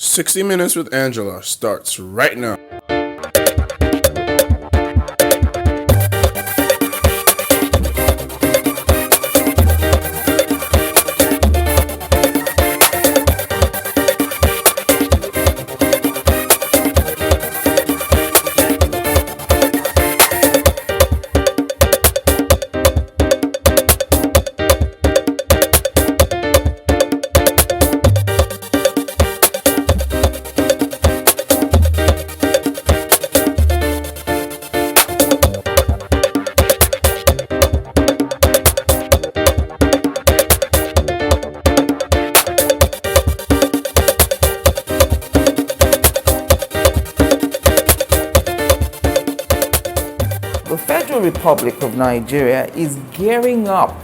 60 Minutes with Angela starts right now. The Federal Republic of Nigeria is gearing up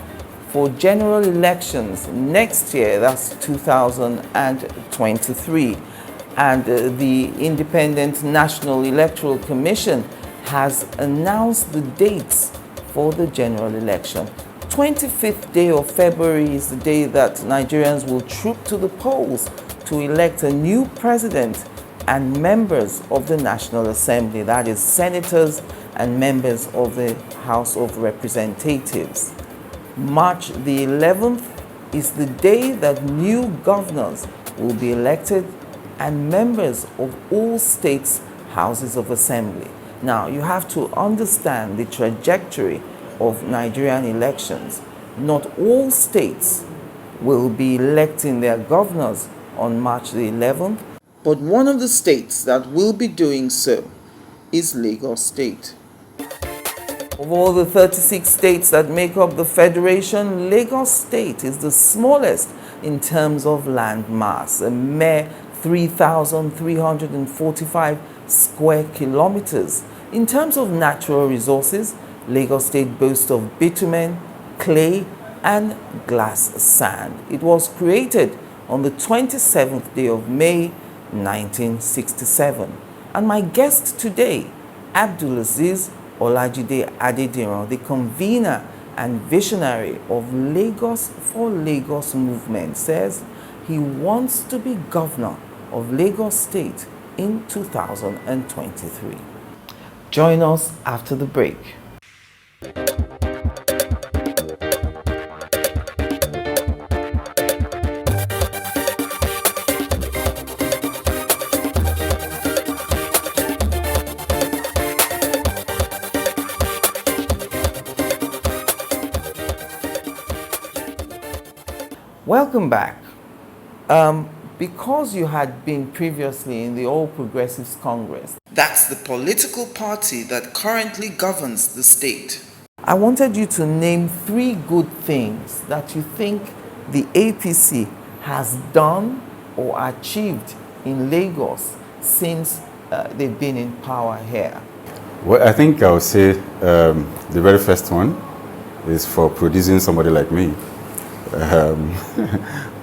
for general elections next year, that's 2023. And the Independent National Electoral Commission has announced the dates for the general election. 25th day of February is the day that Nigerians will troop to the polls to elect a new president and members of the National Assembly, that is, senators and members of the House of Representatives. March the 11th is the day that new governors will be elected and members of all states' houses of assembly. Now, you have to understand the trajectory of Nigerian elections. Not all states will be electing their governors on March the 11th, but one of the states that will be doing so is Lagos State. Of all the 36 states that make up the Federation, Lagos State is the smallest in terms of land mass, a mere 3,345 square kilometers. In terms of natural resources, Lagos State boasts of bitumen, clay, and glass sand. It was created on the 27th day of May, 1967. And my guest today, Abdulazeez Olajide Adediran, the convener and visionary of Lagos for Lagos movement, says he wants to be governor of Lagos State in 2023. Join us after the break. Welcome back. Because you had been previously in the All Progressives Congress, that's the political party that currently governs the state, I wanted you to name 3 good things that you think the APC has done or achieved in Lagos since they've been in power here. Well, I think I would say the very first one is for producing somebody like me,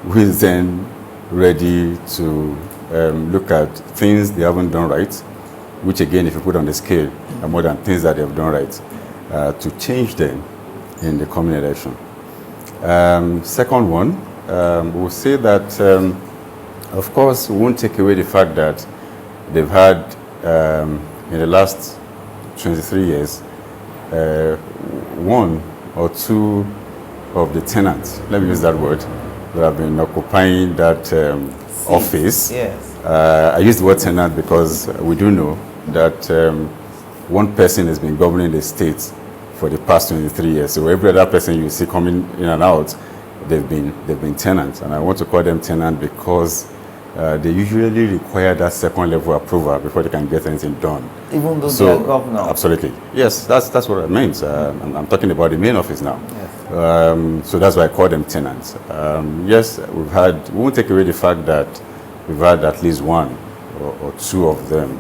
who is then ready to look at things they haven't done right, which again, if you put on the scale, are more than things that they have done right, to change them in the coming election. Second one, we'll say that, of course, we won't take away the fact that they've had, in the last 23 years, 1 or 2 of the tenants, let me use that word, that have been occupying that office. Yes. I use the word tenant because we do know that one person has been governing the state for the past 23 years. So every other person you see coming in and out, they've been tenants. And I want to call them tenant because they usually require that second level approval before they can get anything done. Even though they are governor. Absolutely. Yes, that's what it means. I'm talking about the main office now. Yes. So that's why I call them tenants. Yes, we won't take away the fact that we've had at least 1 or 2 of them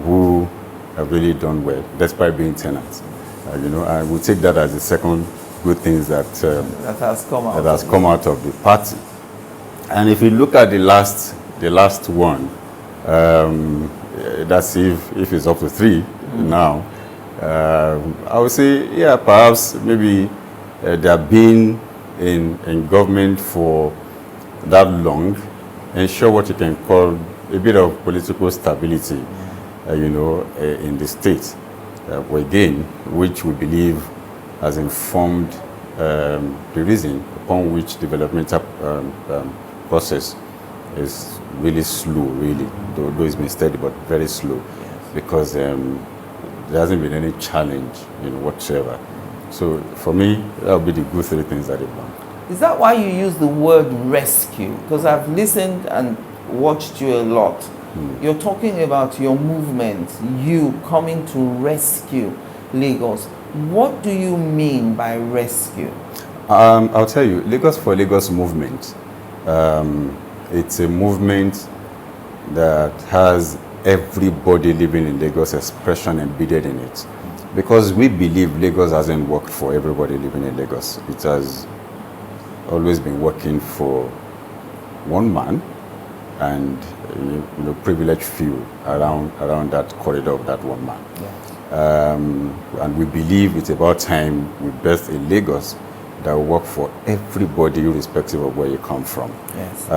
who have really done well, despite being tenants. I will take that as the second good things that has come out of the party. And if you look at the last one, that's if it's up to 3 now. I would say, yeah, perhaps maybe they have been in government for that long, ensure what you can call a bit of political stability, in the state. Again, which we believe has informed the reason upon which developmental process is really slow, really, though it's been steady, but very slow, because there hasn't been any challenge, whatsoever. So for me, that would be the good three things that they've done. Is that why you use the word rescue? Because I've listened and watched you a lot. You're talking about your movement, you coming to rescue Lagos. What do you mean by rescue? I'll tell you, Lagos for Lagos movement, it's a movement that has everybody living in Lagos expression embedded in it. Because we believe Lagos hasn't worked for everybody living in Lagos. It has always been working for one man and privileged few around that corridor of that one man. Yes. And we believe it's about time we birth a Lagos that will work for everybody, irrespective of where you come from. Yes.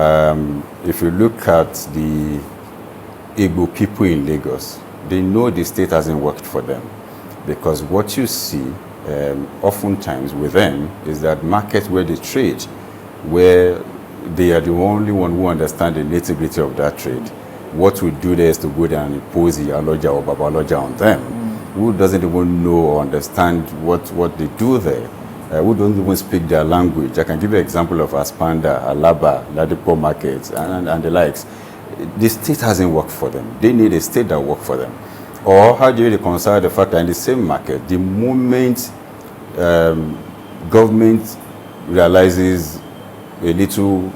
If you look at the Igbo people in Lagos, they know the state hasn't worked for them, because what you see oftentimes with them is that markets where they trade, where they are the only one who understand the nitty-gritty of that trade. What we do there is to go there and impose the Aloja or Babaloja on them, who doesn't even know or understand what they do there, who don't even speak their language. I can give you an example of Aspanda, Alaba, Ladipo markets, and the likes. The state hasn't worked for them. They need a state that works for them. Or how do you reconcile the fact that in the same market, the moment government realizes a little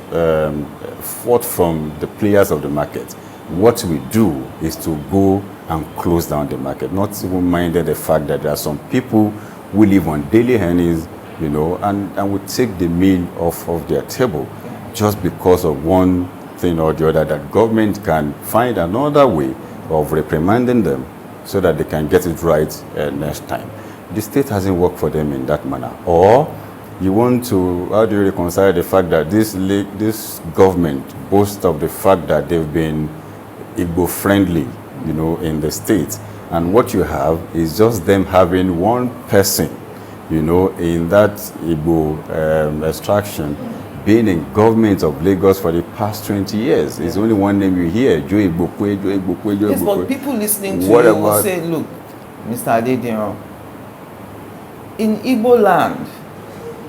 fault from the players of the market, what we do is to go and close down the market, not even minding the fact that there are some people who live on daily earnings, and we take the meal off of their table just because of one thing or the other, that government can find another way of reprimanding them so that they can get it right next time. The state hasn't worked for them in that manner. Or you want to, how do you reconcile the fact that this government boasts of the fact that they've been Igbo friendly, in the state, and what you have is just them having one person, in that Igbo extraction, being in government of Lagos for the past 20 years. It's only one name you hear, Joe Igbokwe, Joe Igbokwe, Joe Igbokwe. Yes, but people listening to you will say, look, Mr. Adediran, in Igbo land,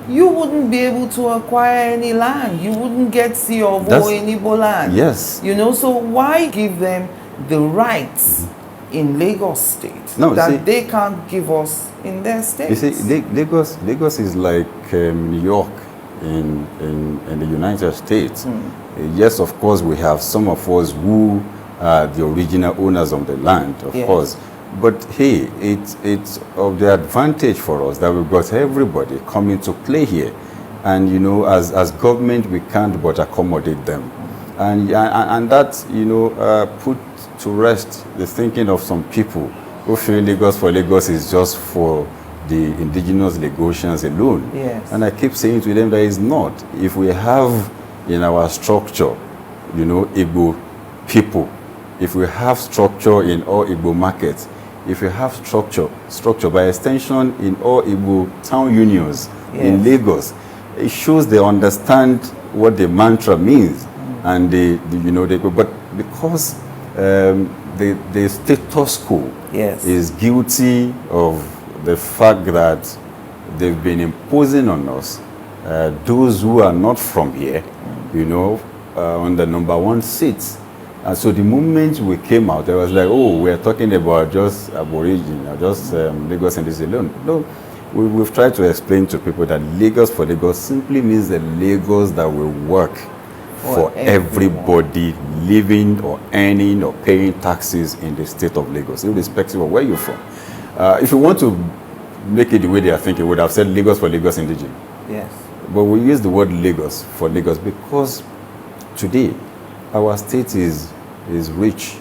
you wouldn't be able to acquire any land. You wouldn't get C of O in Igbo land. Yes. So why give them the rights in Lagos state that they can't give us in their state? You see, Lagos is like New York in the United States. Yes, of course, we have some of us who are the original owners of the land, of course. But hey, it's of the advantage for us that we've got everybody coming to play here. And as government, we can't but accommodate them. And that, put to rest the thinking of some people who feel Lagos for Lagos is just for the indigenous Lagosians alone. Yes. And I keep saying to them that it's not. If we have in our structure, Igbo people, if we have structure in all Igbo markets, if we have structure by extension in all Igbo town unions in Lagos, it shows they understand what the mantra means. And but because the status quo is guilty of the fact that they've been imposing on us those who are not from here, on the number one seats. And so the moment we came out, I was like, oh, we're talking about just Aborigine, or just Lagos and this alone. No, we've tried to explain to people that Lagos for Lagos simply means the Lagos that will work for everybody living or earning or paying taxes in the state of Lagos, irrespective of where you're from. If you want to make it the way they are thinking, we would have said Lagos for Lagos indigenous. Yes. But we use the word Lagos for Lagos because today our state is rich,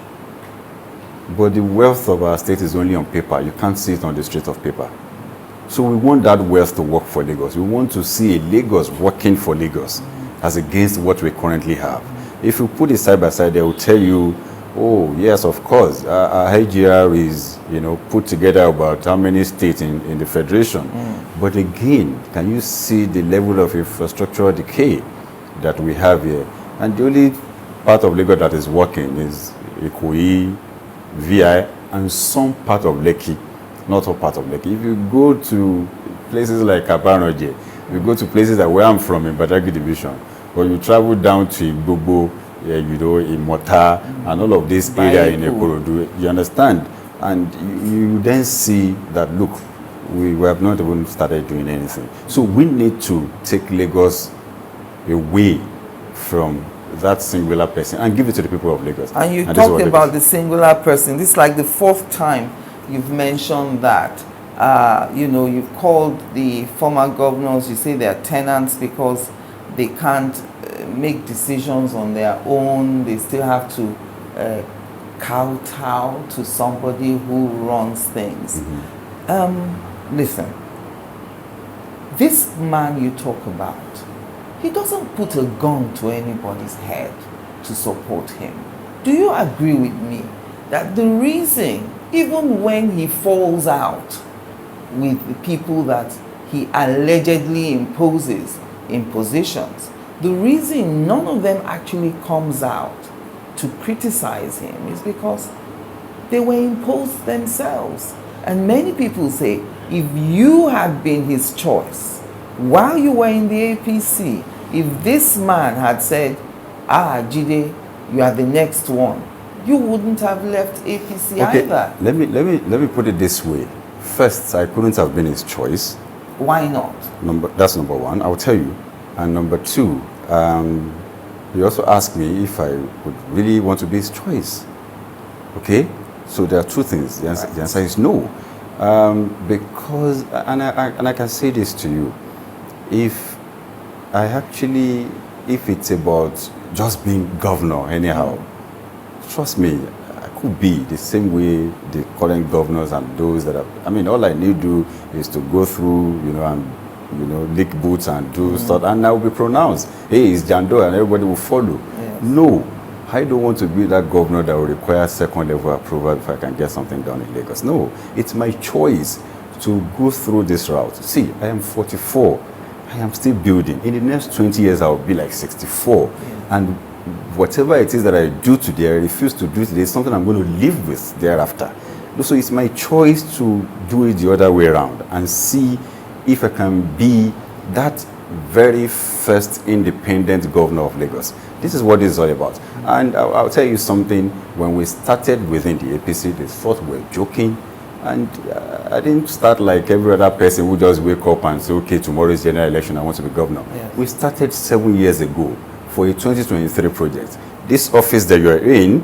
but the wealth of our state is only on paper. You can't see it on the street of paper. So we want that wealth to work for Lagos. We want to see a Lagos working for Lagos as against what we currently have. If you put it side by side, they will tell you, oh, yes, of course, our IGR is, put together about how many states in the federation. But again, can you see the level of infrastructural decay that we have here? And the only part of Lagos that is working is Ikoyi, VI, and some part of Lekki, not all part of Lekki. If you go to places like Abanoje, you go to places like where I'm from in Badagry Division, or you travel down to Igbobo, in Mota, and all of this area in Ekorodu, you understand? And you then see that, look, we have not even started doing anything. So we need to take Lagos away from that singular person and give it to the people of Lagos. And you talk about the singular person. This is like the 4th time you've mentioned that. You've called the former governors, you say they're tenants because they can't make decisions on their own. They still have to kowtow to somebody who runs things. Listen, this man you talk about, he doesn't put a gun to anybody's head to support him. Do you agree with me that the reason, even when he falls out with the people that he allegedly imposes in positions, the reason none of them actually comes out to criticize him is because they were imposed themselves? And many people say, if you had been his choice while you were in the APC, if this man had said, Jide, you are the next one, you wouldn't have left APC either. Let me put it this way. First, I couldn't have been his choice. Why not? That's number one. I'll tell you. And number two, he also asked me if I would really want to be his choice. Okay? So there are two things. The answer is no. Because, and I can say this to you, if it's about just being governor anyhow, trust me, I could be the same way the current governors and those that are, all I need to do is to go through, and lick boots and do stuff, and I will be pronounced, hey, it's Jandor, and everybody will follow. Yes. No, I don't want to be that governor that will require second level approval if I can get something done in Lagos. No, it's my choice to go through this route. See, I am 44. I am still building. In the next 20 years, I will be like 64. Yeah. And whatever it is that I do today, I refuse to do today, it's something I'm going to live with thereafter. So it's my choice to do it the other way around and see if I can be that very first independent governor of Lagos. This is what this is all about. And I'll tell you something, when we started within the APC, they thought we were joking. And I didn't start like every other person who just wake up and say, okay, tomorrow is general election, I want to be governor. Yes. We started 7 years ago for a 2023 project. This office that you're in,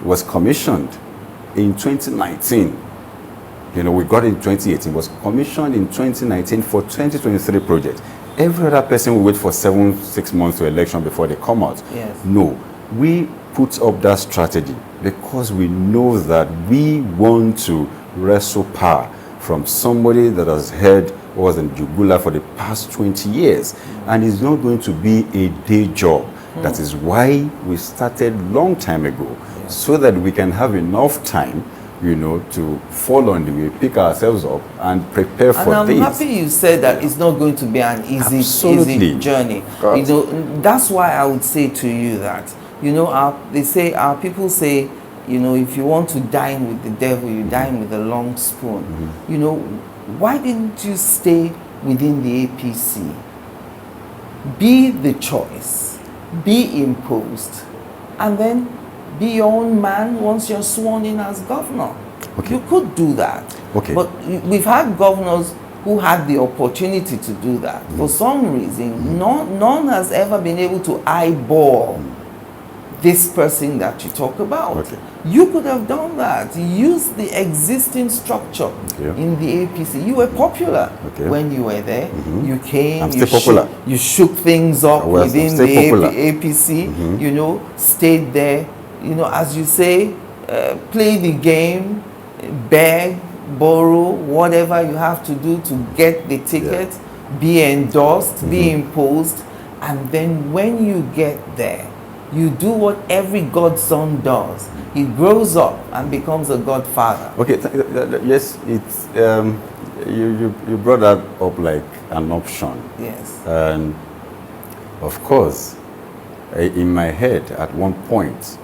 was commissioned in 2019. We got it in 2018. It was commissioned in 2019 for 2023 project. Every other person will wait for 6 months to election before they come out. Yes. No, we put up that strategy because we know that we want to wrestle power from somebody that has held was in Jugula for the past 20 years, and it's not going to be a day job. That is why we started long time ago, so that we can have enough time, to fall on the way, pick ourselves up, and prepare for this. And I'm happy you said that it's not going to be an easy journey. That's why I would say to you that, our people say, if you want to dine with the devil, you dine with a long spoon. Why didn't you stay within the APC? Be the choice, be imposed, and then be your own man once you're sworn in as governor. Okay. You could do that. Okay. But we've had governors who had the opportunity to do that. For some reason, none has ever been able to eyeball this person that you talk about. Okay. You could have done that. Use the existing structure in the APC. You were popular when you were there. You came, you shook things up within the APC, stayed there, as you say, play the game, beg, borrow, whatever you have to do to get the ticket, be endorsed, be imposed, And then when you get there, you do what every godson does. He grows up and becomes a godfather. Okay, yes, it's you brought that up like an option. Yes. And of course, in my head at one point,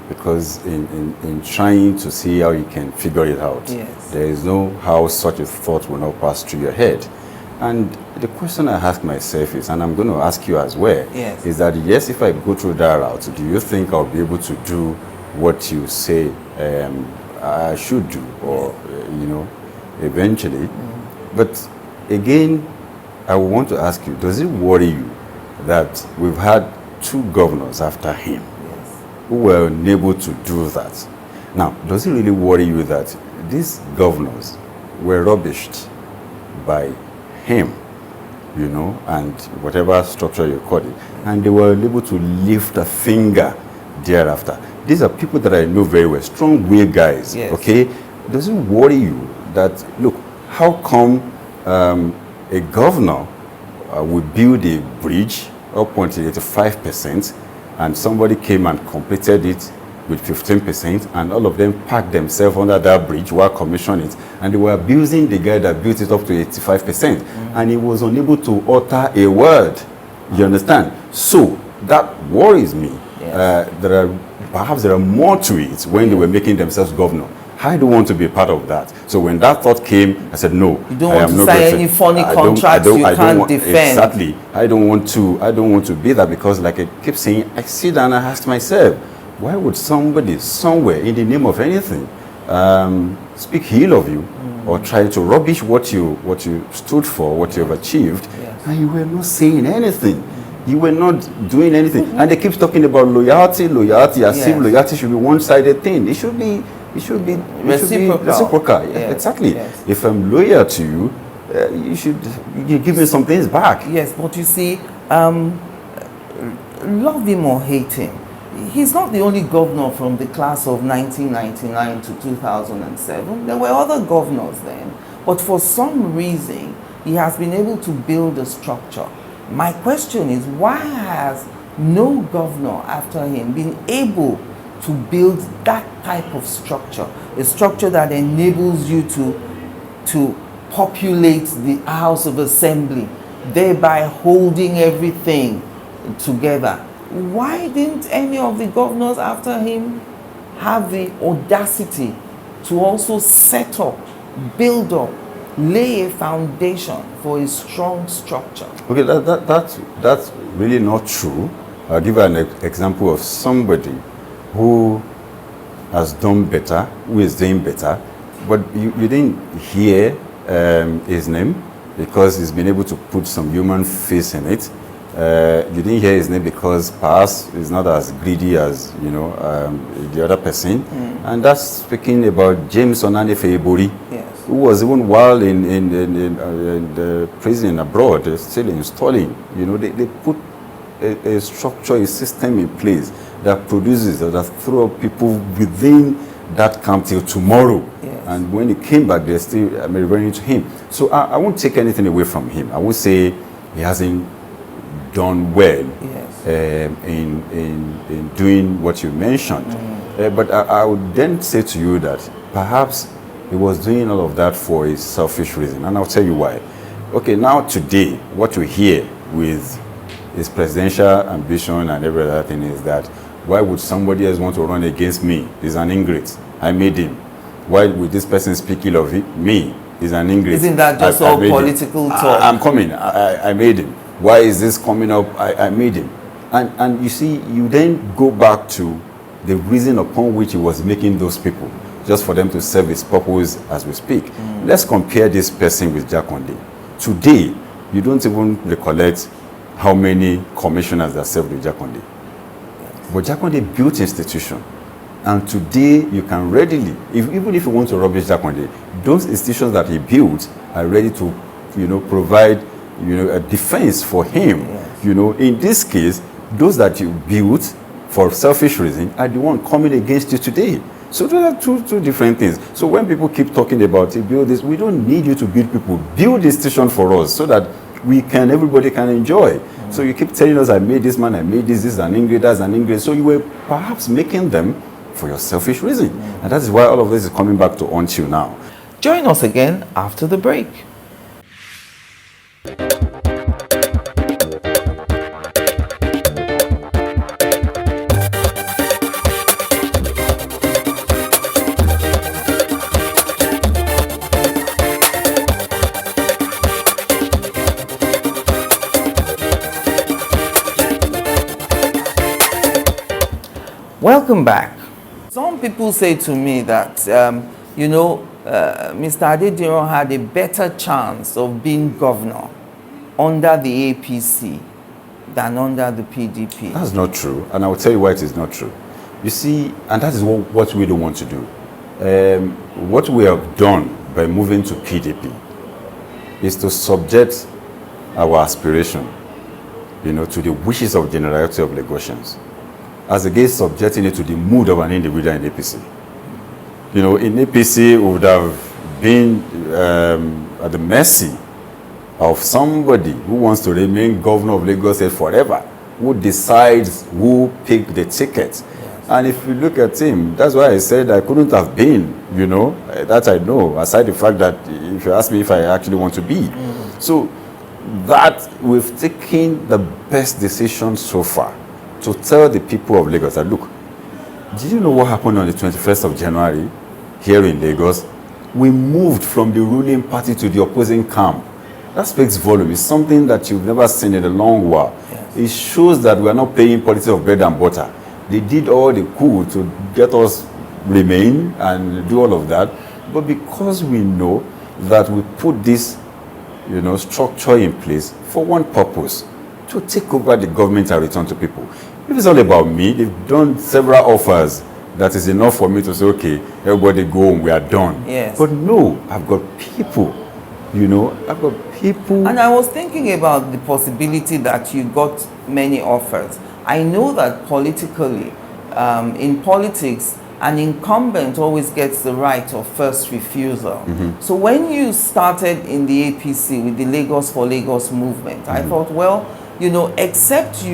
because in trying to see how you can figure it out, Yes. there is no how such a thought will not pass through your head. And the question I ask myself is, and I'm going to ask you as well, Yes. is that yes, if I go through that route, do you think I'll be able to do what you say I should do, or eventually? But again, I want to ask you, does it worry you that we've had 2 governors after him who were unable to do that? Now, does it really worry you that these governors were rubbished by him, and whatever structure you call it, and they were able to lift a finger thereafter? These are people that I know very well, strong-willed guys, Yes. okay? Does it worry you that, look, how come a governor will build a bridge up until 85%, and somebody came and completed it with 15%, and all of them packed themselves under that bridge while commissioning it, and they were abusing the guy that built it up to 85%, and he was unable to utter a word. You understand? So that worries me. Yes. Perhaps there are more to it when they were making themselves governor. I don't want to be a part of that. So when that thought came, I said, no. You don't want to sign any funny contracts you can't defend. Exactly. I don't want to be that, because like I keep saying, I sit down and ask myself, why would somebody somewhere in the name of anything speak ill of you or try to rubbish what you stood for, what you have achieved, Yes. and you were not saying anything? You were not doing anything. And they keep talking about loyalty, as if Yes. loyalty should be one-sided thing. It should be reciprocal. Yeah, Yes. exactly. Yes. If I'm loyal to you, you give me some things back. Yes, but you see, love him or hate him, he's not the only governor from the class of 1999 to 2007. There were other governors then, but for some reason, he has been able to build a structure. My question is, why has no governor after him been able to build that type of structure, a structure that enables you to populate the House of Assembly, thereby holding everything together? Why didn't any of the governors after him have the audacity to also set up, build up, lay a foundation for a strong structure? Okay, that's really not true. I'll give you an example of somebody who has done better, who is doing better, but you didn't hear his name because he's been able to put some human face in it. You didn't hear his name because perhaps he's not as greedy as the other person, and that's speaking about James Onanefeibori, Yes. who was even while in the prison abroad, still installing. They put a structure, a system in place that produces, that throw people within that camp till tomorrow. Yes. And when he came back, they're still referring to him. So I won't take anything away from him. I won't say he hasn't done well in doing what you mentioned. But I would then say to you that perhaps he was doing all of that for a selfish reason. And I'll tell you why. Okay, now today, what you hear with his presidential ambition and every other thing is that, why would somebody else want to run against me? He's an ingrate. I made him. Why would this person speak ill of me? He's an ingrate. Isn't that just all political talk? I'm coming. I made him. Why is this coming up? I made him. And you see, you then go back to the reason upon which he was making those people, just for them to serve his purpose as we speak. Let's compare this person with Jakonde. Today, you don't even recollect how many commissioners that served with Jakonde. But Jakonde built institution. And today, you can readily, even if you want to rubbish Jakonde, those institutions that he built are ready to, provide, a defense for him. Yes. In this case, those that you built for selfish reason are the one coming against you today. So there are two different things. So when people keep talking about build this, we don't need you to build people. Build this station for us so that everybody can enjoy. So you keep telling us, I made this man, I made this is an ingrate, that's an ingrate. So you were perhaps making them for your selfish reason. And that is why all of this is coming back to haunt you now. Join us again after the break. Welcome back. Some people say to me that, Mr. Adediran had a better chance of being governor under the APC than under the PDP. That's not true, and I will tell you why it is not true. You see, and that is what we don't want to do. What we have done by moving to PDP is to subject our aspiration, to the wishes of generality of Lagosians, as against subjecting it to the mood of an individual in APC. In APC, we would have been at the mercy of somebody who wants to remain governor of Lagos State forever, who decides who picked the ticket. Yes. And if you look at him, that's why I said I couldn't have been, that I know, aside the fact that if you ask me if I actually want to be. So that we've taken the best decision so far to tell the people of Lagos that, look, did you know what happened on the 21st of January here in Lagos? We moved from the ruling party to the opposing camp. That speaks volume. It's something that you've never seen in a long while. Yes. It shows that we are not playing politics of bread and butter. They did all they could to get us remain and do all of that. But because we know that we put this, structure in place for one purpose, to take over the government and return to people. If it's all about me, they've done several offers. That is enough for me to say, okay, everybody go home, we are done. Yes. But no, I've got people, I've got people. And I was thinking about the possibility that you got many offers. I know that politically, in politics, an incumbent always gets the right of first refusal. So when you started in the APC with the Lagos for Lagos movement, I thought, well, except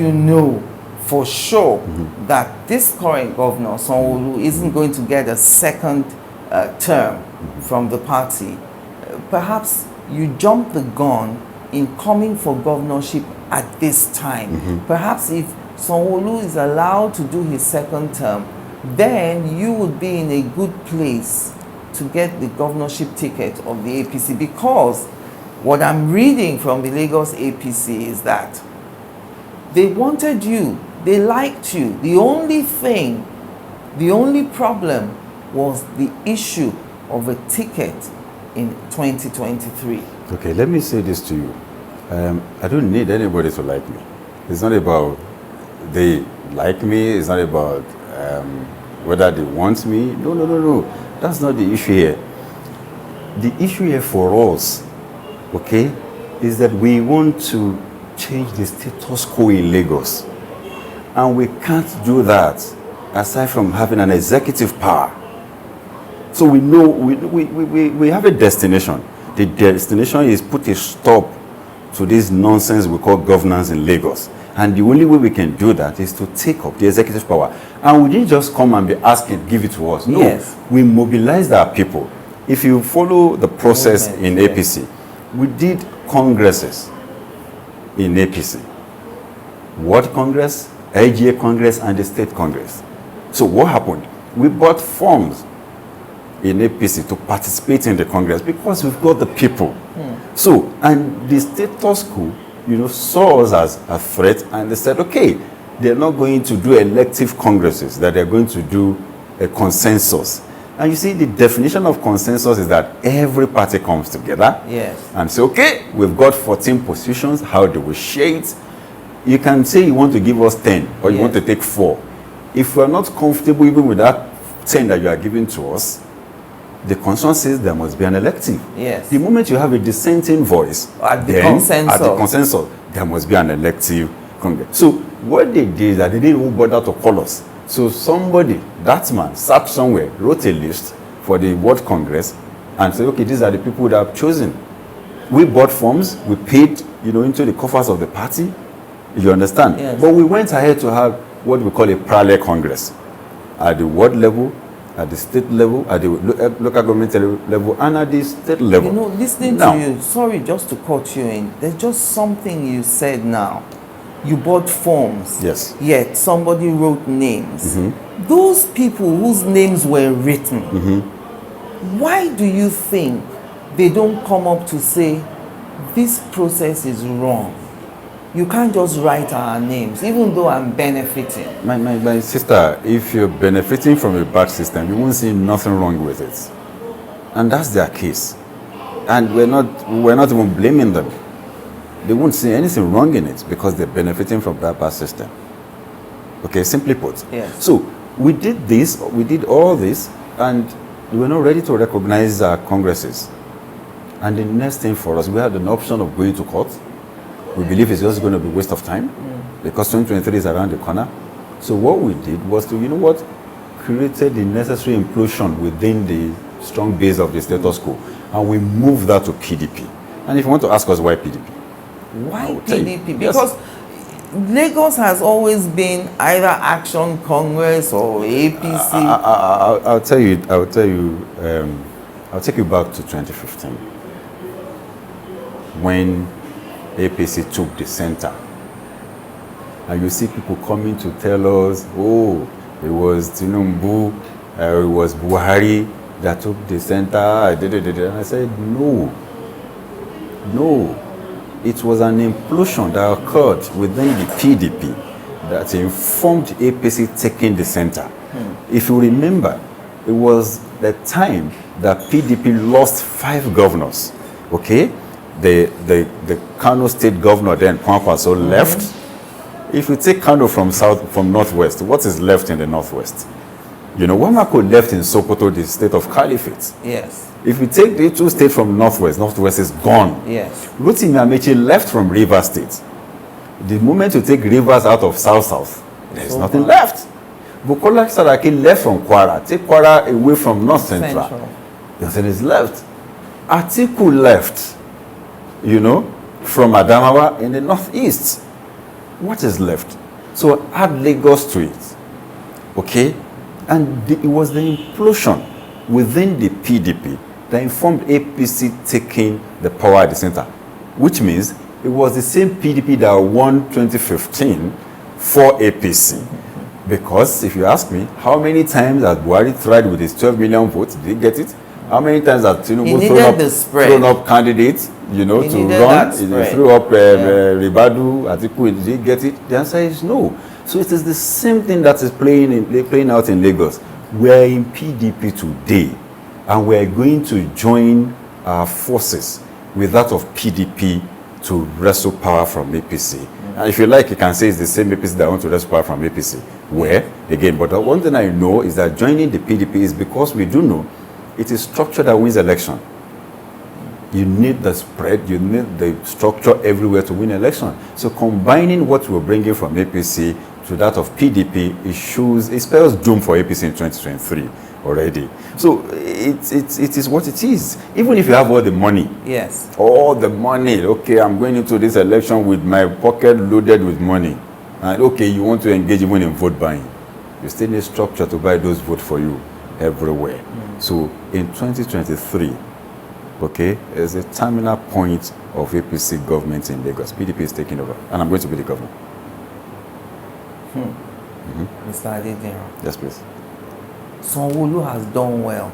for sure that this current governor, Sanwo-Olu, isn't going to get a second term from the party, perhaps you jump the gun in coming for governorship at this time. Perhaps if Sanwo-Olu is allowed to do his second term, then you would be in a good place to get the governorship ticket of the APC, because what I'm reading from the Lagos APC is that they wanted you, they liked you. The only problem was the issue of a ticket in 2023. Okay, let me say this to you. I don't need anybody to like me. It's not about they like me. It's not about whether they want me. No. That's not the issue here. The issue here for us, okay, is that we want to change the status quo in Lagos. And we can't do that aside from having an executive power. So we know we have a destination. The destination is put a stop to this nonsense we call governance in Lagos. And the only way we can do that is to take up the executive power. And we didn't just come and be asking, give it to us. No, yes. We mobilized our people. If you follow the process in APC, we did congresses in APC. What Congress? LGA Congress and the State Congress. So what happened? We bought forms in APC to participate in the Congress because we've got the people. So, and the status quo, saw us as a threat, and they said, okay, they're not going to do elective congresses, that they're going to do a consensus. And you see, the definition of consensus is that every party comes together and say, okay, we've got 14 positions, how do we share it? You can say you want to give us 10 or you want to take 4. If we're not comfortable even with that 10 that you are giving to us, the constitution says there must be an elective. Yes. The moment you have a dissenting voice, at the consensus, there must be an elective congress. So what they did is that they didn't even bother to call us. So somebody, that man, sat somewhere, wrote a list for the World Congress and said, okay, these are the people that I've chosen. We bought forms, we paid, into the coffers of the party, You understand? Yes. But we went ahead to have what we call a parallel Congress at the world level, at the state level, at the local government level, and at the state level. You know, listening Now, to you, sorry, just to cut you in, there's just something you said now. You bought forms. Yes. Yet somebody wrote names. Those people whose names were written, why do you think they don't come up to say, this process is wrong? You can't just write our names, even though I'm benefiting. my sister, if you're benefiting from a bad system, you won't see nothing wrong with it. And that's their case. And we're not even blaming them. They won't see anything wrong in it because they're benefiting from that bad system. Okay, simply put. Yes. So we did this, we did all this, and we were not ready to recognize our congresses. And the next thing for us, we had an option of going to court. We believe it's just going to be a waste of time because 2023 is around the corner. So what we did was to, you know what, created the necessary implosion within the strong base of the status quo, and we moved that to PDP. And if you want to ask us why PDP, Why I will tell you. PDP? Yes. Because Lagos has always been either Action Congress or APC. I'll tell you. I'll take you back to 2015 when APC took the center, and you see people coming to tell us, "Oh, it was Tinubu, it was Buhari that took the center." And I said, "No. It was an implosion that occurred within the PDP that informed APC taking the center." If you remember, it was the time that PDP lost 5 governors. Okay, the Kano State governor then Kwankwaso left. If you take Kano from northwest, what is left in the northwest? You know, Wamako left in Sokoto, the state of Caliphate. Yes. If you take the 2 states from northwest is gone. Yes. Rotimi Amechi left from Rivers State. The moment you take Rivers out of South, there's nothing left. Bukola Saraki left from Kwara. Take Kwara away from North Central. Nothing is left. Atiku left, you know, from Adamawa in the northeast. What is left? So add Lagos to it. Okay? And it was the implosion within the PDP that informed APC taking the power at the center, which means it was the same PDP that won 2015 for APC. Because if you ask me, how many times has Buhari tried with his 12 million votes? Did he get it? How many times has Tinubu thrown up candidates, you know, to run? He threw up Ribadu, Atiku. Did he get it? The answer is no. So it is the same thing that is playing out in Lagos. We are in PDP today, and we are going to join our forces with that of PDP to wrestle power from APC. And if you like, you can say it's the same APC that want to wrestle power from APC. Where? Again, but the one thing I know is that joining the PDP is because we do know it is structure that wins election. You need the spread, you need the structure everywhere to win election. So combining what we're bringing from APC to that of PDP, it spells doom for APC in 2023 already. So it is what it is. Even if you have all the money. Yes. All the money. Okay, I'm going into this election with my pocket loaded with money. And okay, you want to engage even in vote buying. You still need structure to buy those votes for you everywhere. So in 2023, okay, there's a terminal point of APC government in Lagos. PDP is taking over, and I'm going to be the governor. Mr. Adediran. Yes, please. Sanwo-Olu has done well,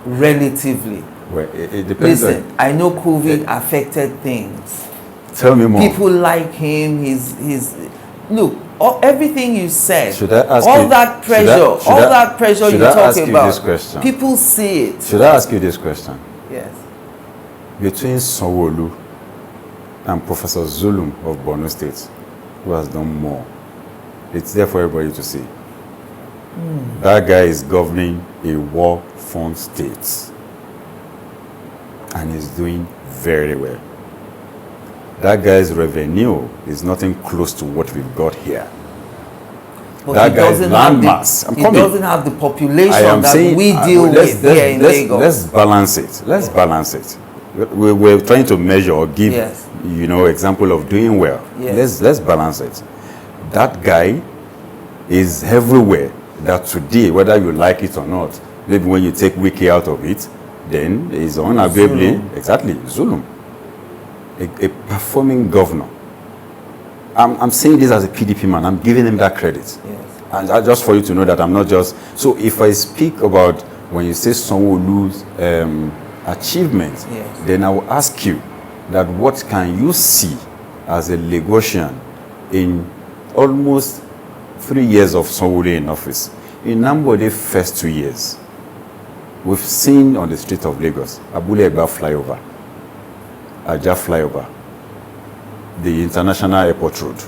relatively. Well, it depends. Listen, I know COVID affected things. Tell me more. People like him. He's look. Everything you said, Should I ask all you- that pressure, should I- all that pressure should you I talk ask you about, this question? people see it. Should I ask you this question? Yes. Between Sanwo-Olu and Professor Zulum of Borno State, who has done more? It's there for everybody to see. That guy is governing a war-torn state, and he's doing very well. That guy's revenue is nothing close to what we've got here. But That he guy's doesn't have landmass. the- I'm he coming. doesn't have the population I am that saying we deal with here in Lagos. Let's balance it. Let's balance it. We're trying to measure or give, Yes. example of doing well. Yes. Let's balance it. That guy is everywhere. That today, whether you like it or not, maybe when you take Wiki out of it, then it's unarguably exactly Zulum, a performing governor. I'm saying this as a PDP man. I'm giving him that credit. Yes. And just for you to know that I'm not just... So if I speak about when you say Sanwo-Olu's achievements, yes, then I will ask you that what can you see as a Lagosian in almost 3 years of Sanwo-Olu in office? In Nambode's first 2 years, we've seen on the street of Lagos, Abule Egba flyover, Aja flyover, the International Airport Road.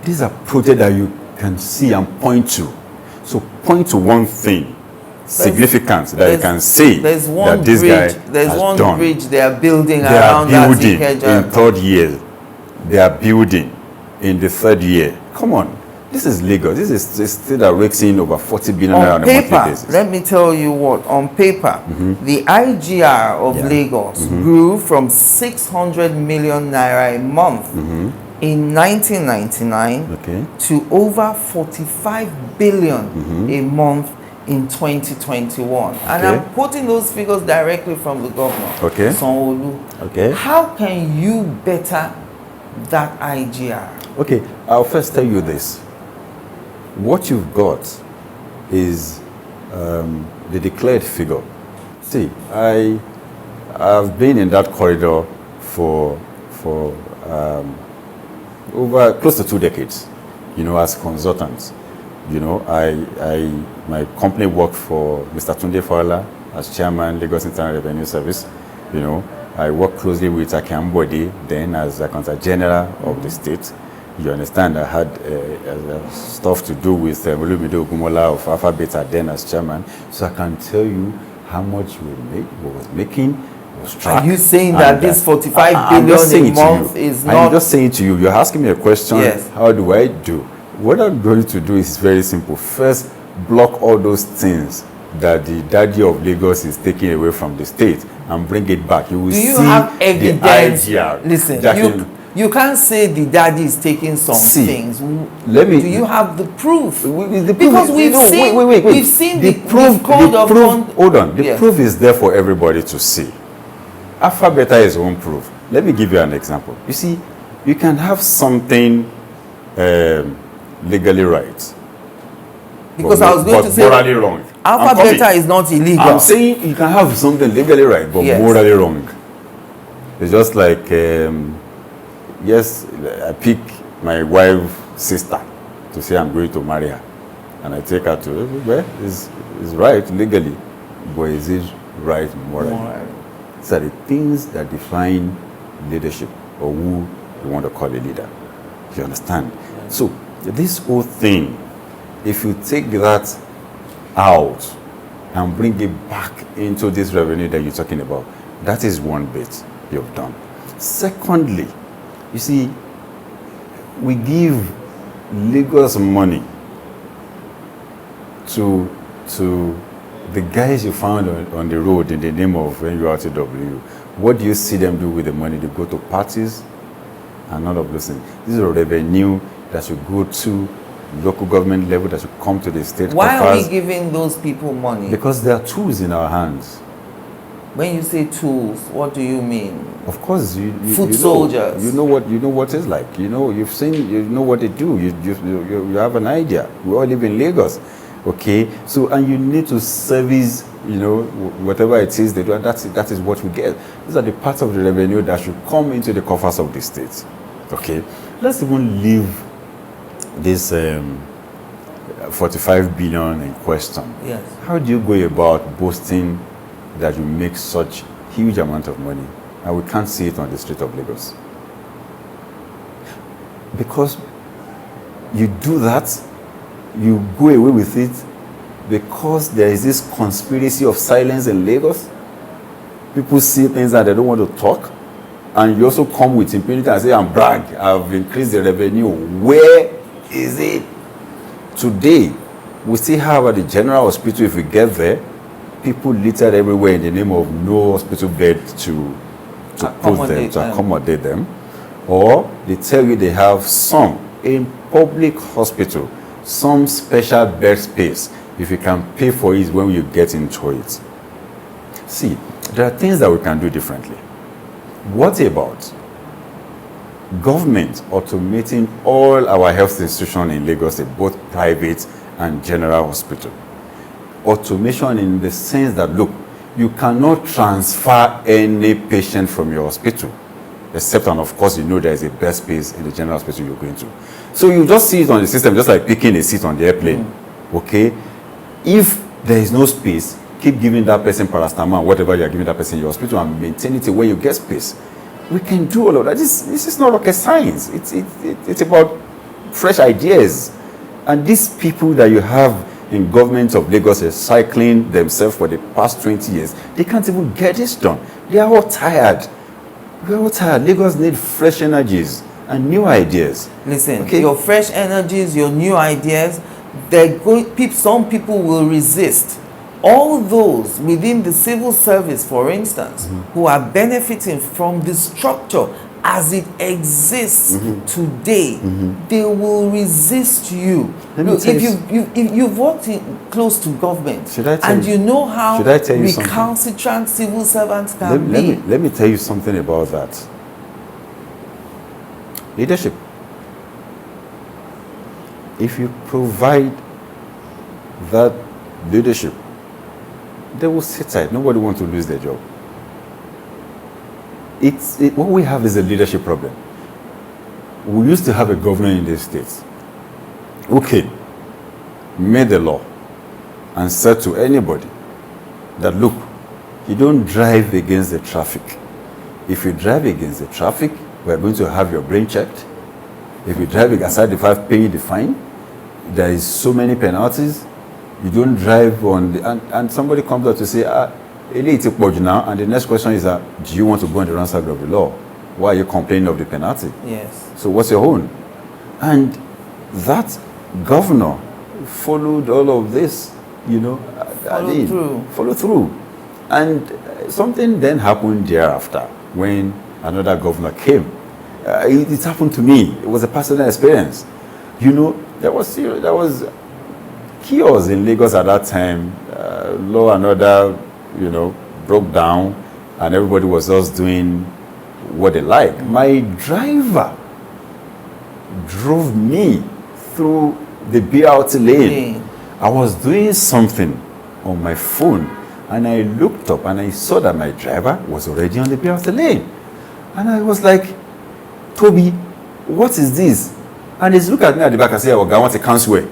These are projects that you can see and point to. So point to one thing significant that you can say that this guy has done. There's one bridge they are building They around are building that in third year. They are building in the third year. Come on. This is Lagos. This is a state that rakes in over 40 billion naira on a monthly basis. Let me tell you what, on paper, the IGR of Lagos grew from 600 million naira a month in 1999 to over 45 billion a month in 2021. And I'm quoting those figures directly from the governor, Sanwo-Olu. How can you better that IGR? Okay, I'll first tell you this. What you've got is the declared figure. See, I've been in that corridor for over close to 2 decades, as consultant. My company worked for Mr. Tunde Fowler as chairman, Lagos Internal Revenue Service. I worked closely with Ajetunmobi then as Accountant General of the state. You understand, I had stuff to do with Olumide Ogunmola of Alpha Beta then as chairman. So I can tell you how much we was making, was tracked. Are you saying that this 45 billion a month is not... I'm just saying to you, you're asking me a question, yes, how do I do? What I'm going to do is very simple. First, block all those things that the daddy of Lagos is taking away from the state and bring it back. You will see. Do you have evidence? Listen, you can't say the daddy is taking some things. Do you have the proof? Because we've seen the proof. Hold on. The proof is there for everybody to see. Alpha Beta is one proof. Let me give you an example. You see, you can have something legally right. Because I was going to say morally wrong. Alpha Beta is not illegal. I'm saying you can have something legally right, but morally wrong. It's just like, yes, I pick my wife's sister to say I'm going to marry her. And I take her to, well, it's right legally, but is it right morally? These are the things that define leadership, or who you want to call a leader. You understand? Yeah. So this whole thing, if you take that out and bring it back into this revenue that you're talking about, that is one bit you've done. Secondly, you see, we give Lagos money to the guys you found on the road in the name of NURTW. What do you see them do with the money? They go to parties and all of those things. This is a revenue that should go to local government level, that should come to the state. Why are we giving those people money? Because there are tools in our hands. When you say tools, what do you mean? Of course, foot soldiers. You know what it's like. You've seen. You know what they do. You have an idea. We all live in Lagos, okay? So and you need to service, whatever it is they do, and that is what we get. These are the parts of the revenue that should come into the coffers of the state, okay? Let's even leave this 45 billion in question. Yes. How do you go about boasting that you make such huge amount of money and we can't see it on the street of Lagos? Because you do that, you go away with it because there is this conspiracy of silence in Lagos. People see things that they don't want to talk, and you also come with impunity and say, and brag, I've increased the revenue. Where is it? Today, we still have at the general hospital, if we get there, people littered everywhere in the name of no hospital bed to accommodate them. or they tell you they have some in public hospital, some special bed space. If you can pay for it when you get into it. See, there are things that we can do differently. What about government automating all our health institutions in Lagos, both private and general hospital? Automation in the sense that, look, you cannot transfer any patient from your hospital, except, and of course, you know there is a bed space in the general hospital you're going to. So you just see it on the system, just like picking a seat on the airplane. Okay? If there is no space, keep giving that person paracetamol, whatever you are giving that person in your hospital, and maintain it when you get space. We can do all of that. This is not rocket science. It's about fresh ideas. And these people that you have in government of Lagos are cycling themselves for the past 20 years, they can't even get this done. They are all tired. We are all tired. Lagos needs fresh energies and new ideas. Listen, your fresh energies, your new ideas, some people will resist. All those within the civil service, for instance, who are benefiting from the structure as it exists today, they will resist you. Look, if you've worked close to government and you know how recalcitrant civil servants can be. Let me tell you something about that. Leadership. If you provide that leadership, they will sit tight. Nobody wants to lose their job. What we have is a leadership problem. We used to have a governor in the states. Okay, made the law and said to anybody that, look, you don't drive against the traffic. If you drive against the traffic, we're going to have your brain checked. If you drive aside the fact paying the fine, there is so many penalties. You don't drive on the, and somebody comes out to say, now, and the next question is, do you want to go on the wrong side of the law? Why are you complaining of the penalty? Yes. So what's your own? And that governor followed all of this, follow through. And something then happened thereafter when another governor came. It happened to me. It was a personal experience. There was chaos in Lagos at that time. Law and order, broke down, and everybody was just doing what they like. My driver drove me through the BRT lane. I was doing something on my phone, and I looked up and I saw that my driver was already on the BRT lane. And I was like, Toby, what is this? And he's looking at me at the back and said, I want a council.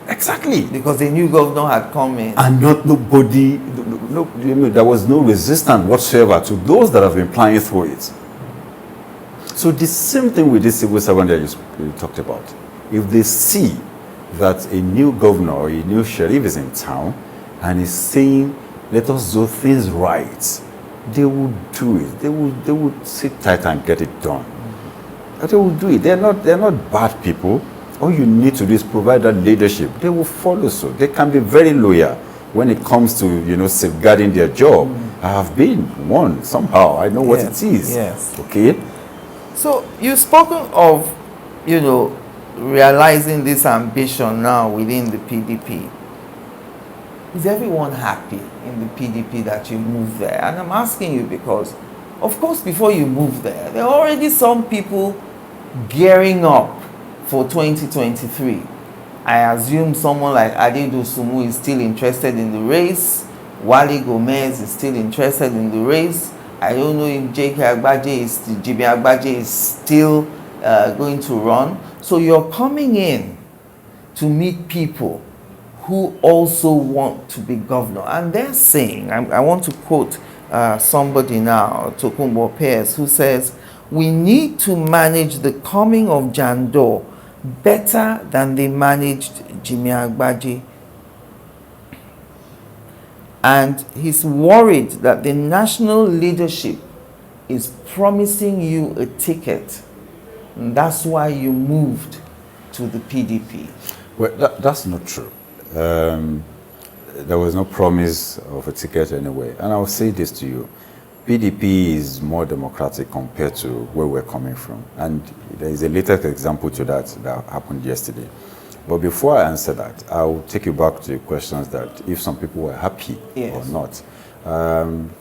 Exactly. Because the new governor had come in. And nobody, there was no resistance whatsoever to those that have been plying through it. So the same thing with this civil servant that you talked about. If they see that a new governor or a new sheriff is in town and is saying, let us do things right, they will do it. They will sit tight and get it done. But they will do it. They're not bad people. All you need to do is provide that leadership. They will follow suit. They can be very loyal when it comes to, safeguarding their job. I have been one somehow. I know what it is. Yes. Okay? So you've spoken of, realizing this ambition now within the PDP. Is everyone happy in the PDP that you moved there? And I'm asking you because, of course, before you moved there are already some people gearing up for 2023. I assume someone like Ajetunmobi is still interested in the race. Wale Gomez is still interested in the race. I don't know if Jimmy Agbaje is still going to run. So you're coming in to meet people who also want to be governor. And they're saying, I want to quote somebody now, Tokunbo Pierce, who says, we need to manage the coming of Jandor better than they managed Jimmy Agbaje. And he's worried that the national leadership is promising you a ticket. And that's why you moved to the PDP. Well, that's not true. There was no promise of a ticket anyway. And I'll say this to you. PDP is more democratic compared to where we're coming from. And there is a latest example to that happened yesterday. But before I answer that, I'll take you back to the questions that if some people were happy or not.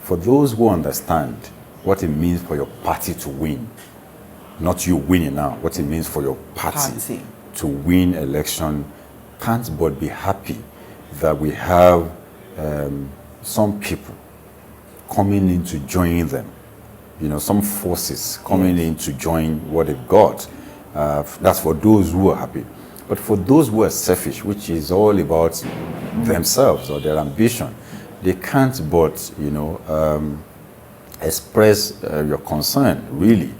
For those who understand what it means for your party to win, not you winning now, what it means for your party to win election, can't but be happy that we have some people coming in to join them. You know, some forces coming in to join what they've got. That's for those who are happy. But for those who are selfish, which is all about themselves or their ambition, they can't but, you know, express your concern, really,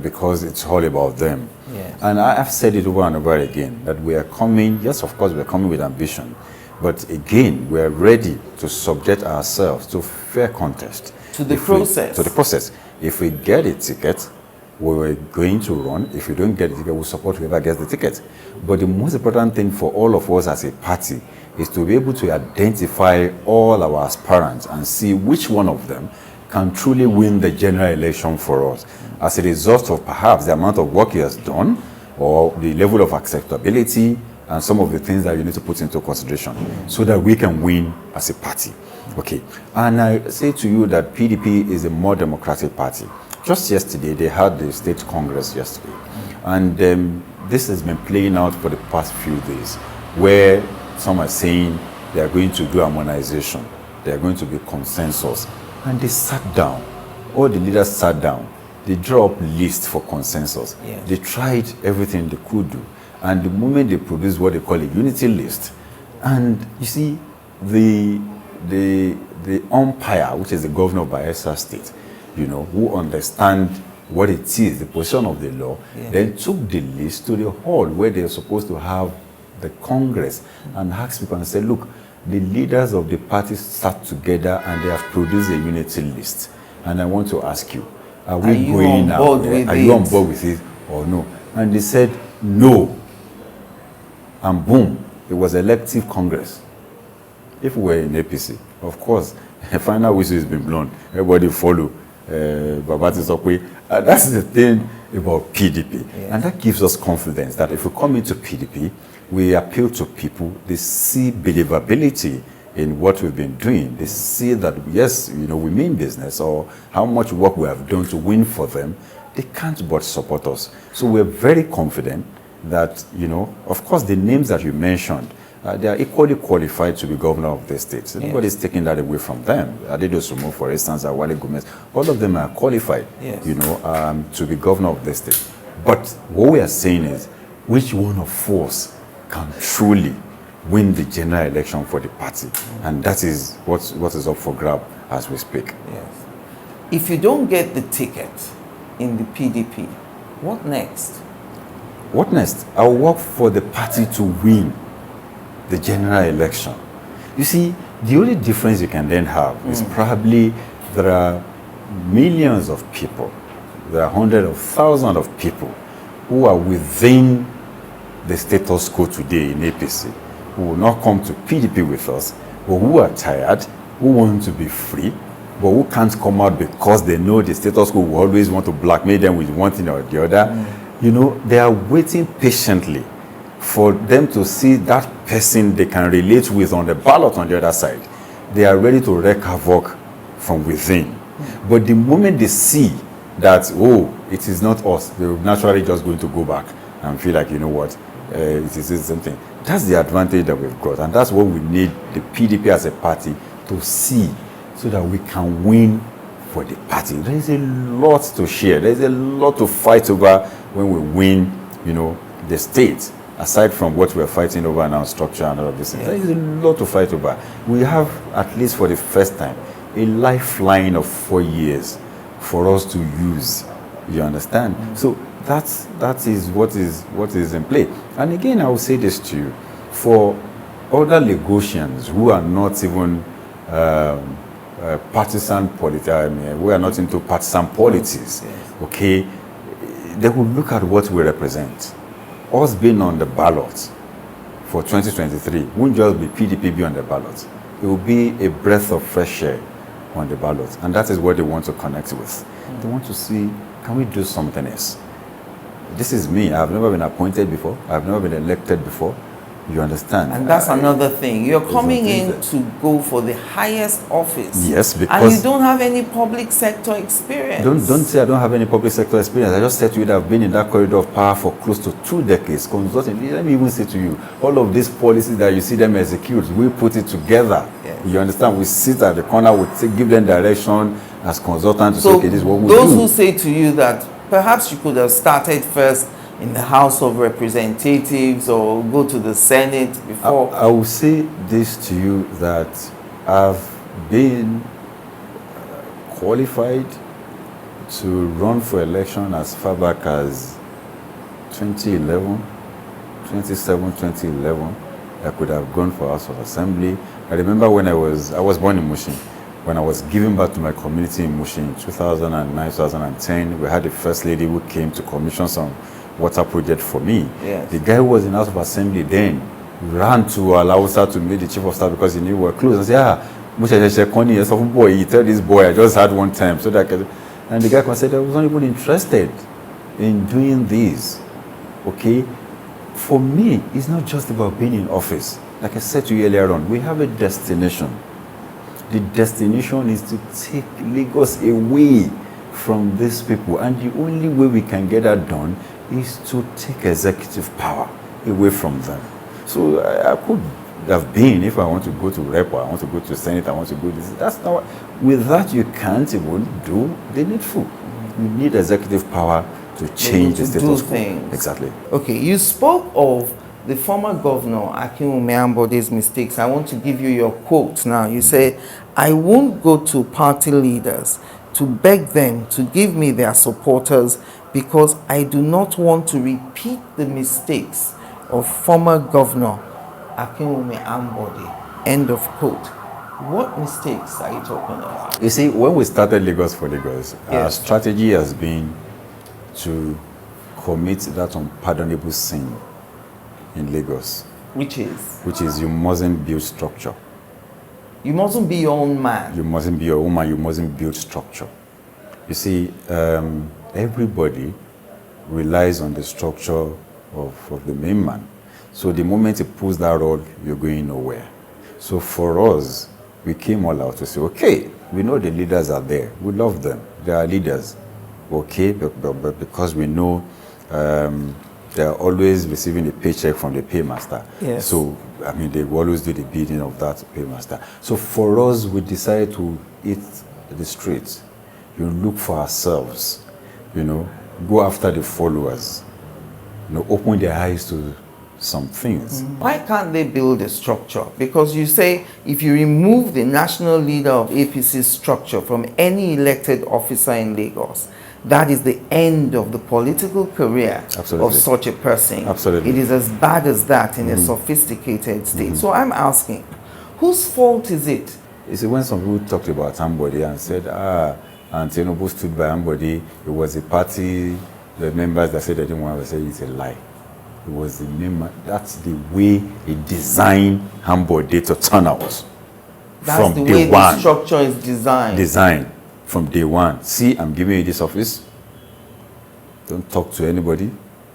because it's all about them. Yes. And I've said it over and over again, that we are coming, yes, of course, we're coming with ambition, but again, we're ready to subject ourselves to fair contest. To the process. To the process. If we get a ticket, we're going to run. If we don't get the ticket, we'll support whoever gets the ticket. But the most important thing for all of us as a party is to be able to identify all our aspirants and see which one of them can truly win the general election for us, as a result of perhaps the amount of work he has done, or the level of acceptability, and some of the things that you need to put into consideration, so that we can win as a party. Okay, and I say to you that PDP is a more democratic party. Just yesterday, they had the state congress yesterday, and this has been playing out for the past few days, where some are saying they are going to do harmonization, they are going to be consensus, and they sat down, all the leaders sat down, they drew up lists for consensus. Yes. They tried everything they could do, and the moment they produced what they call a unity list, and you see, the umpire, which is the governor of Bayelsa State, you know, who understand what it is, the position of the law, then took the list to the hall where they are supposed to have the Congress and asked people and said, look, the leaders of the parties sat together and they have produced a unity list. And I want to ask you, are we going now? Are you on board with it or no? And they said, no. And boom, it was elective Congress. If we were in APC, of course, a final whistle has been blown. Everybody follow Babati Sokwe. That's the thing about PDP. Yes. And that gives us confidence that if we come into PDP, we appeal to people, they see believability in what we've been doing. They see that, yes, you know, we mean business, or how much work we have done to win for them. They can't but support us. So we're very confident that, you know, of course, the names that you mentioned, they are equally qualified to be governor of the state. So nobody's taking that away from them. Adetunmobi, for instance, Wale Gomez, all of them are qualified, you know, to be governor of the state. But what we are saying is, which one of us can truly win the general election for the party? And that is what is up for grab as we speak. Yes. If you don't get the ticket in the PDP, what next? What next? I'll work for the party to win the general election. You see, the only difference you can then have is probably there are millions of people, there are hundreds of thousands of people who are within the status quo today in APC, who will not come to PDP with us, but who are tired, who want to be free, but who can't come out because they know the status quo will always want to blackmail them with one thing or the other. You know, they are waiting patiently for them to see that person they can relate with on the ballot on the other side. They are ready to wreak havoc from within. But the moment they see that, oh, it is not us, they're naturally just going to go back and feel like, you know what, it is something. That's the advantage that we've got, and that's what we need the PDP as a party to see, so that we can win for the party. There is a lot to share. There is a lot to fight over when we win, you know, the state. Aside from what we're fighting over now, structure and all of this, there is a lot to fight over. We have, at least for the first time, a lifeline of 4 years for us to use. You understand? So that is what is in play. And again, I will say this to you: for other Lagosians who are not even partisan politics, I mean, we are not into partisan politics. Okay, they will look at what we represent. Us being on the ballot for 2023 won't just be PDP be on the ballot. It will be a breath of fresh air on the ballot. And that is what they want to connect with. They want to see, can we do something else? This is me. I've never been appointed before. I've never been elected before. You understand? And that's another thing. You're coming in to go for the highest office. Yes, because... And you don't have any public sector experience. Don't say I don't have any public sector experience. I just said to you that I've been in that corridor of power for close to 2 decades. Consulting. Let me even say to you, all of these policies that you see them execute, we put it together. Yes. You understand? We sit at the corner, we give them direction as consultants to say, okay, this is what we those do. who say to you that perhaps you could have started first in the House of Representatives or go to the Senate before. I will say this to you, that I've been qualified to run for election as far back as 2011, 2011. I could have gone for House of Assembly. I remember when I was born in Mushin. When I was giving back to my community in Mushin in 2009, 2010, we had the first lady who came to commission some water project for me. Yes. The guy who was in House of Assembly then ran to Alausa to meet the chief of staff because he knew we were close. I said, boy, you tell this boy I just had one time. So that, and the guy said I was not even interested in doing this. Okay? For me, it's not just about being in office. Like I said to you earlier on, we have a destination. The destination is to take Lagos away from these people. And the only way we can get that done is to take executive power away from them. So I could have been, if I want to go to Rep, or I want to go to Senate, I want to go to this. That's not, with that you can't even do the needful. You need executive power to change the status quo. Exactly. Okay, you spoke of the former governor, Ajetunmobi Ambodi's mistakes. I want to give you your quote now. You say, I won't go to party leaders to beg them to give me their supporters because I do not want to repeat the mistakes of former governor Ajetunmobi Ambodi. End of quote. What mistakes are you talking about? You see, when we started Lagos for Lagos, Yes. our strategy has been to commit that unpardonable sin in Lagos. Which is? Which is, you mustn't build structure. You mustn't be your own man. You mustn't be your own man, you mustn't build structure. You see, everybody relies on the structure of the main man. So the moment he pulls that rod, you're going nowhere. So for us, we came all out to say, okay, we know the leaders are there. We love them. They are leaders. Okay, but because we know they are always receiving a paycheck from the paymaster. Yes. So, I mean, they will always do the bidding of that paymaster. So for us, we decided to hit the streets. You look for ourselves, you know, go after the followers, you know, open their eyes to some things. Why can't they build a structure? Because you say if you remove the national leader of APC's structure from any elected officer in Lagos, that is the end of the political career Absolutely. of such a person. Absolutely. It is as bad as that in a sophisticated state. So I'm asking, whose fault is it? You see, when some people talked about somebody and said, and Tinubu stood by somebody, it was a party, the members that said they didn't want to say it's a lie. It was the member, that's the way he designed Ambode to turn out. That's from the day way one. the structure is designed. Designed from day one. See, I'm giving you this office. Don't talk to anybody.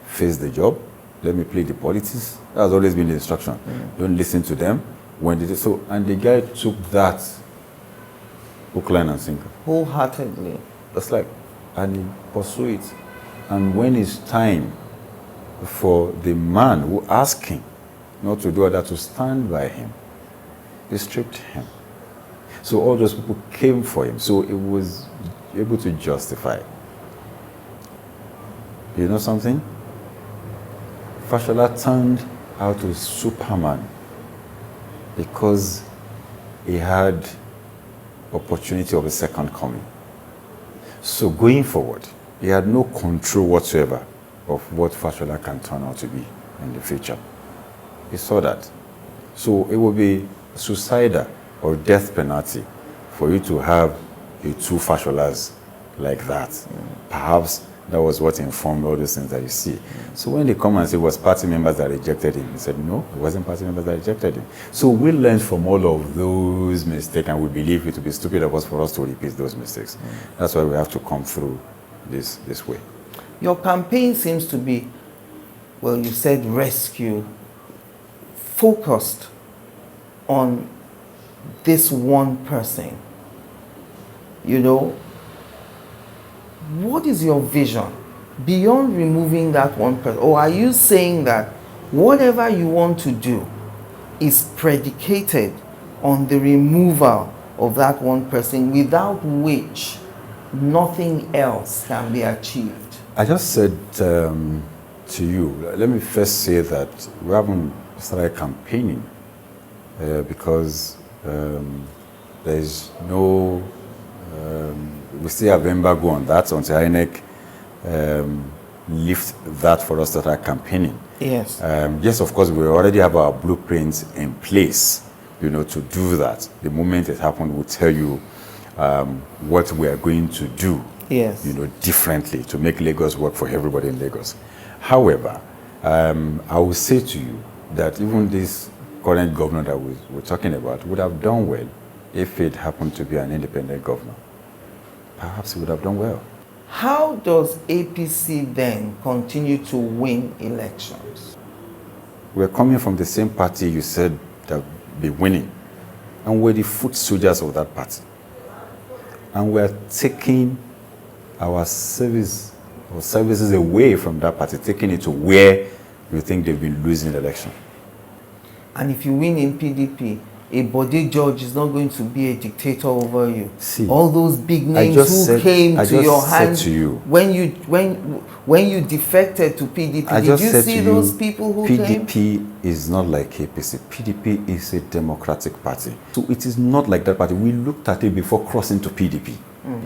Face the job. Let me play the politics. That has always been the instruction. Don't listen to them. When did so? And the guy took that hook, line, and sinker. Wholeheartedly. That's like, and he pursued it. And when it's time for the man who asked him not to do that, to stand by him, they stripped him. So all those people came for him. So it was able to justify. You know something? Fashola turned out to Superman because he had opportunity of a second coming. So going forward, he had no control whatsoever of what Fashola can turn out to be in the future. He saw that. So it would be suicidal or death penalty for you to have a two Fasholas like that. Perhaps That was what informed all those things that you see. So when they come and say it was party members that rejected him, he said, no, it wasn't party members that rejected him. So we learned from all of those mistakes, and we believe it would be stupid of us for us to repeat those mistakes. That's why we have to come through this way. Your campaign seems to be, well, you said rescue, focused on this one person. You know, what is your vision beyond removing that one person? Or are you saying that whatever you want to do is predicated on the removal of that one person, without which nothing else can be achieved? I just said to you, let me first say that we haven't started campaigning because there is no, we still have embargo on that until INEC lift that for us to start campaigning. Yes. Yes, of course, we already have our blueprints in place, you know, to do that. The moment it happened, we'll tell you what we are going to do, Yes. you know, differently to make Lagos work for everybody in Lagos. However, I will say to you that even this current governor that we're talking about would have done well if it happened to be an independent governor. Perhaps he would have done well. How does APC then continue to win elections? We're coming from the same party you said that would be winning, and we're the foot soldiers of that party. And we're taking our services away from that party, taking it to where we think they've been losing the election. And if you win in PDP, a body judge is not going to be a dictator over you. See, all those big names who came to your hands when you defected to PDP, did you see those people who came? PDP is not like APC. PDP is a democratic party. So it is not like that party. We looked at it before crossing to PDP.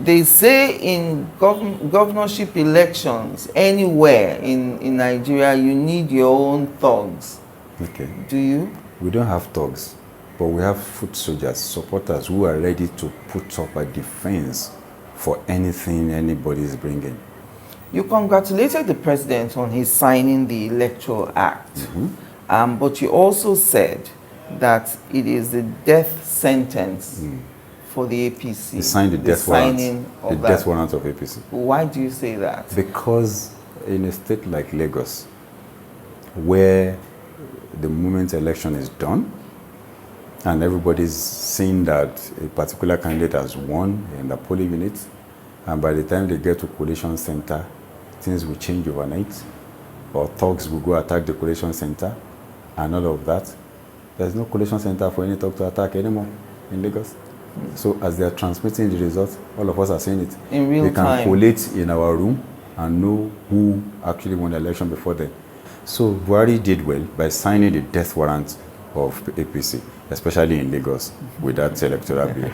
They say in governorship elections anywhere in Nigeria, you need your own thugs. Okay. Do you? We don't have thugs, but we have foot soldiers, supporters who are ready to put up a defense for anything anybody is bringing. You congratulated the president on his signing the Electoral Act, but you also said that it is the death sentence for the APC. He signed the death warrant of APC. Why do you say that? Because in a state like Lagos, where the moment election is done, and everybody's seeing that a particular candidate has won in the polling unit, and by the time they get to collation center, things will change overnight, or thugs will go attack the collation center, and all of that. There's no collation center for any thug to attack anymore in Lagos. So as they are transmitting the results, all of us are seeing it. In real time. We can collate in our room and know who actually won the election before then. So Buhari did well by signing the death warrant of APC, especially in Lagos, with that electoral bill.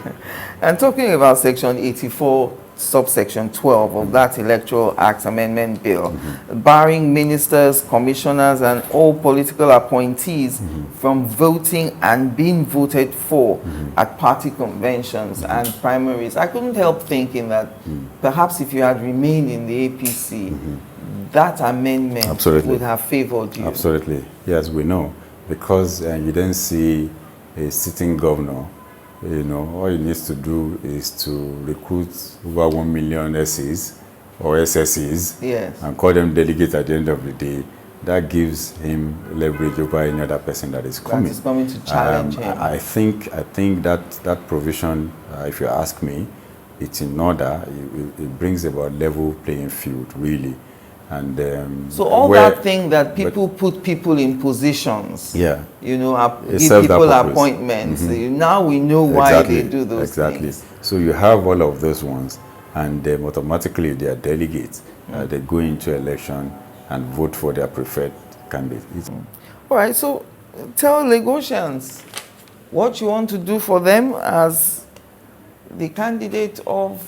And talking about Section 84, subsection 12 of that Electoral Act Amendment Bill, barring ministers, commissioners, and all political appointees from voting and being voted for at party conventions and primaries, I couldn't help thinking that perhaps if you had remained in the APC, that amendment would have favored you. Absolutely. Yes, we know. Because you don't see a sitting governor, you know, all he needs to do is to recruit over 1 million SCs or SSCs and call them delegates at the end of the day. That gives him leverage over any other person that is coming. That is coming to challenge him. I think that provision, if you ask me, it's in order. It brings about level playing field, really. And so all that thing that people put people in positions, you know, give people appointments. Now we know why they do those things. So you have all of those ones, and automatically they are delegates. They go into election and vote for their preferred candidate. All right. So tell Lagosians what you want to do for them as the candidate of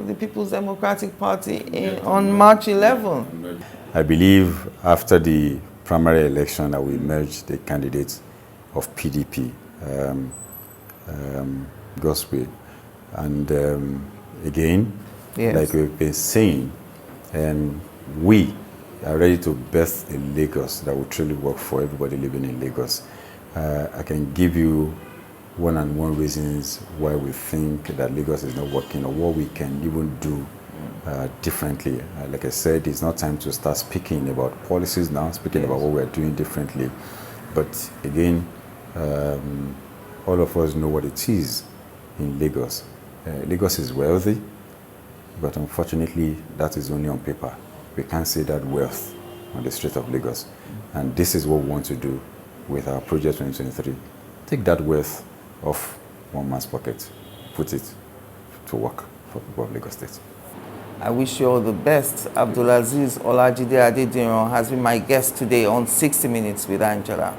the People's Democratic Party on March 11. I believe after the primary election that we merge the candidates of PDP, Gospel, and again, like we've been saying, we are ready to birth a Lagos that will truly work for everybody living in Lagos. I can give you one-on-one reasons why we think that Lagos is not working or what we can even do differently. Like I said, it's not time to start speaking about policies now, speaking about what we're doing differently. But again, all of us know what it is in Lagos. Lagos is wealthy, but unfortunately, that is only on paper. We can't see that wealth on the street of Lagos. And this is what we want to do with our Project 2023. Take that wealth off one man's pocket, put it to work for people of Lagos State. I wish you all the best. Abdulazeez Olajide Adediran has been my guest today on 60 Minutes with Angela.